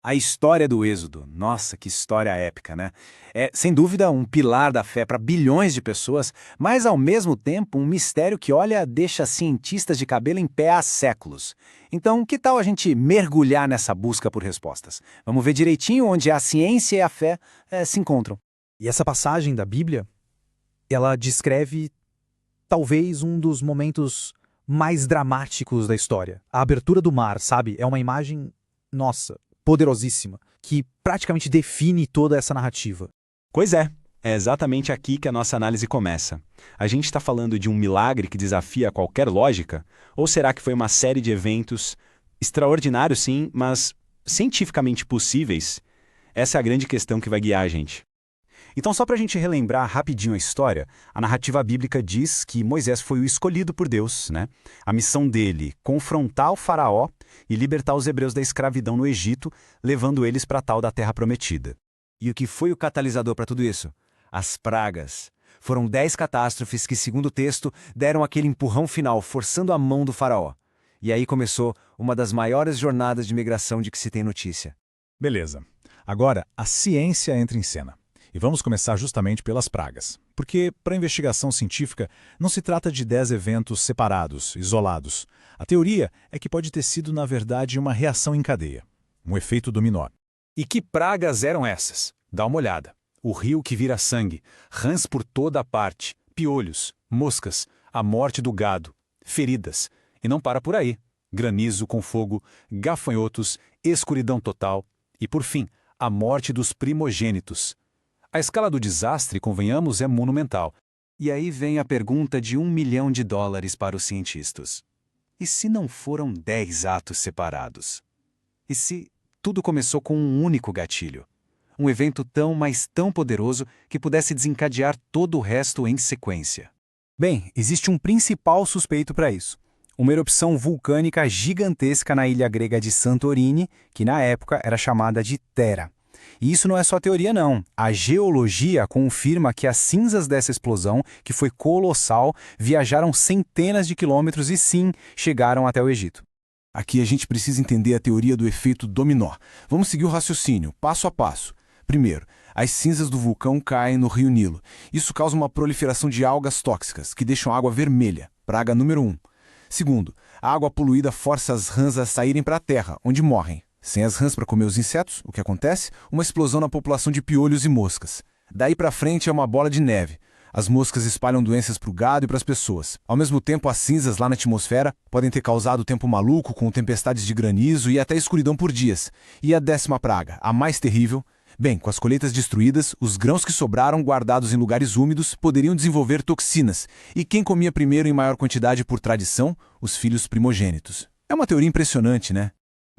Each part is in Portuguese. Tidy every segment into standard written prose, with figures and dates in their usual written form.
A história do Êxodo, nossa, que história épica, né? É, sem dúvida, um pilar da fé para bilhões de pessoas, mas ao mesmo tempo um mistério que, olha, deixa cientistas de cabelo em pé há séculos. Então, que tal a gente mergulhar nessa busca por respostas? Vamos ver direitinho onde a ciência e a fé se encontram. E essa passagem da Bíblia, ela descreve talvez um dos momentos mais dramáticos da história. A abertura do mar, sabe? É uma imagem, nossa, poderosíssima, que praticamente define toda essa narrativa. Pois é exatamente aqui que a nossa análise começa. A gente está falando de um milagre que desafia qualquer lógica? Ou será que foi uma série de eventos extraordinários, sim, mas cientificamente possíveis? Essa é a grande questão que vai guiar a gente. Então, só para a gente relembrar rapidinho a história, a narrativa bíblica diz que Moisés foi o escolhido por Deus, né? A missão dele, confrontar o faraó e libertar os hebreus da escravidão no Egito, levando eles para a tal da Terra Prometida. E o que foi o catalisador para tudo isso? As pragas. Foram 10 catástrofes que, segundo o texto, deram aquele empurrão final, forçando a mão do faraó. E aí começou uma das maiores jornadas de migração de que se tem notícia. Beleza. Agora, a ciência entra em cena. E vamos começar justamente pelas pragas. Porque, para a investigação científica, não se trata de 10 eventos separados, isolados. A teoria é que pode ter sido, na verdade, uma reação em cadeia. Um efeito dominó. E que pragas eram essas? Dá uma olhada. O rio que vira sangue, rãs por toda a parte, piolhos, moscas, a morte do gado, feridas. E não para por aí. Granizo com fogo, gafanhotos, escuridão total e, por fim, a morte dos primogênitos. A escala do desastre, convenhamos, é monumental. E aí vem a pergunta de $1 milhão para os cientistas. E se não foram 10 atos separados? E se tudo começou com um único gatilho? Um evento tão, mas tão poderoso que pudesse desencadear todo o resto em sequência? Bem, existe um principal suspeito para isso. Uma erupção vulcânica gigantesca na ilha grega de Santorini, que na época era chamada de Thera. E isso não é só teoria, não. A geologia confirma que as cinzas dessa explosão, que foi colossal, viajaram centenas de quilômetros e sim, chegaram até o Egito. Aqui a gente precisa entender a teoria do efeito dominó. Vamos seguir o raciocínio, passo a passo. Primeiro, as cinzas do vulcão caem no rio Nilo. Isso causa uma proliferação de algas tóxicas, que deixam a água vermelha, praga número 1. Segundo, a água poluída força as rãs a saírem para a terra, onde morrem. Sem as rãs para comer os insetos, o que acontece? Uma explosão na população de piolhos e moscas. Daí para frente é uma bola de neve. As moscas espalham doenças para o gado e para as pessoas. Ao mesmo tempo, as cinzas lá na atmosfera podem ter causado tempo maluco com tempestades de granizo e até escuridão por dias. E a 10ª praga, a mais terrível? Bem, com as colheitas destruídas, os grãos que sobraram guardados em lugares úmidos poderiam desenvolver toxinas. E quem comia primeiro em maior quantidade por tradição? Os filhos primogênitos. É uma teoria impressionante, né?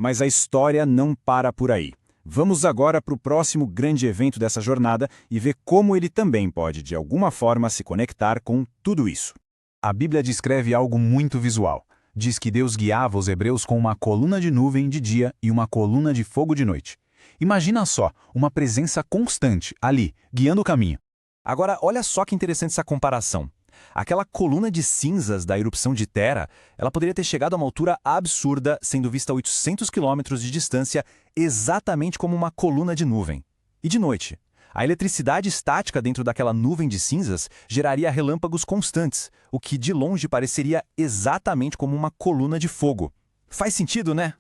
Mas a história não para por aí. Vamos agora para o próximo grande evento dessa jornada e ver como ele também pode, de alguma forma, se conectar com tudo isso. A Bíblia descreve algo muito visual. Diz que Deus guiava os hebreus com uma coluna de nuvem de dia e uma coluna de fogo de noite. Imagina só, uma presença constante ali, guiando o caminho. Agora, olha só que interessante essa comparação. Aquela coluna de cinzas da erupção de Thera, ela poderia ter chegado a uma altura absurda, sendo vista a 800 quilômetros de distância, exatamente como uma coluna de nuvem. E de noite, a eletricidade estática dentro daquela nuvem de cinzas geraria relâmpagos constantes, o que de longe pareceria exatamente como uma coluna de fogo. Faz sentido, né?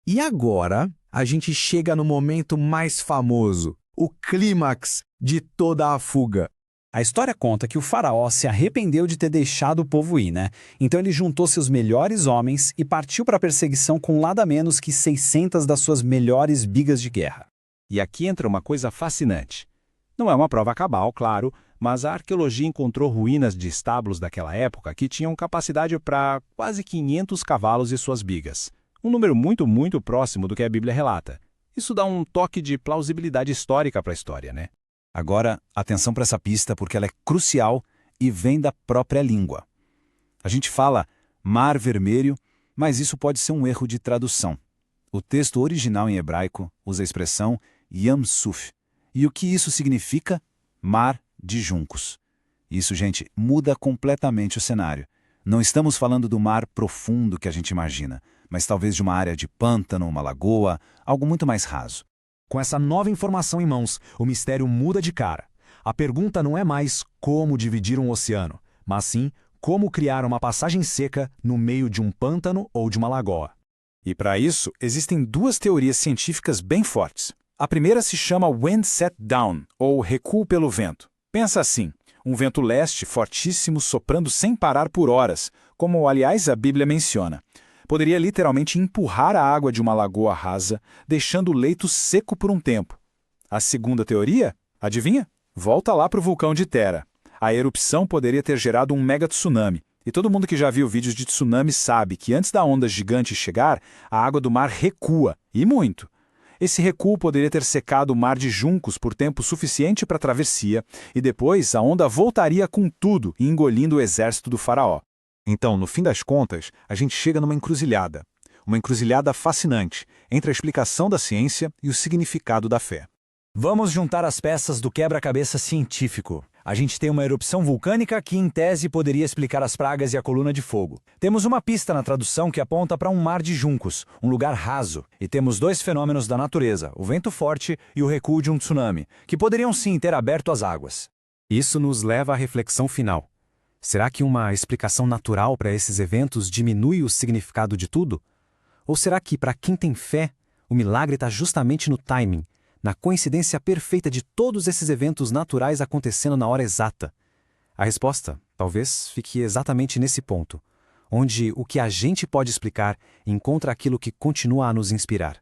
E agora, a gente chega no momento mais famoso, o clímax de toda a fuga. A história conta que o faraó se arrependeu de ter deixado o povo ir, né? Então ele juntou seus melhores homens e partiu para a perseguição com nada menos que 600 das suas melhores bigas de guerra. E aqui entra uma coisa fascinante. Não é uma prova cabal, claro, mas a arqueologia encontrou ruínas de estábulos daquela época que tinham capacidade para quase 500 cavalos e suas bigas. Um número muito, muito próximo do que a Bíblia relata. Isso dá um toque de plausibilidade histórica para a história, né? Agora, atenção para essa pista porque ela é crucial e vem da própria língua. A gente fala Mar Vermelho, mas isso pode ser um erro de tradução. O texto original em hebraico usa a expressão Yam Suf. E o que isso significa? Mar de juncos. Isso, gente, muda completamente o cenário. Não estamos falando do mar profundo que a gente imagina, mas talvez de uma área de pântano, uma lagoa, algo muito mais raso. Com essa nova informação em mãos, o mistério muda de cara. A pergunta não é mais como dividir um oceano, mas sim como criar uma passagem seca no meio de um pântano ou de uma lagoa. E para isso, existem duas teorias científicas bem fortes. A primeira se chama Wind Set Down, ou recuo pelo vento. Pensa assim, um vento leste fortíssimo soprando sem parar por horas, como aliás a Bíblia menciona. Poderia literalmente empurrar a água de uma lagoa rasa, deixando o leito seco por um tempo. A segunda teoria? Adivinha? Volta lá para o vulcão de Tera. A erupção poderia ter gerado um mega tsunami. E todo mundo que já viu vídeos de tsunami sabe que antes da onda gigante chegar, a água do mar recua, e muito. Esse recuo poderia ter secado o mar de juncos por tempo suficiente para a travessia, e depois a onda voltaria com tudo, engolindo o exército do faraó. Então, no fim das contas, a gente chega numa encruzilhada. Uma encruzilhada fascinante entre a explicação da ciência e o significado da fé. Vamos juntar as peças do quebra-cabeça científico. A gente tem uma erupção vulcânica que, em tese, poderia explicar as pragas e a coluna de fogo. Temos uma pista na tradução que aponta para um mar de juncos, um lugar raso. E temos dois fenômenos da natureza, o vento forte e o recuo de um tsunami, que poderiam sim ter aberto as águas. Isso nos leva à reflexão final. Será que uma explicação natural para esses eventos diminui o significado de tudo? Ou será que, para quem tem fé, o milagre está justamente no timing, na coincidência perfeita de todos esses eventos naturais acontecendo na hora exata? A resposta, talvez, fique exatamente nesse ponto, onde o que a gente pode explicar encontra aquilo que continua a nos inspirar.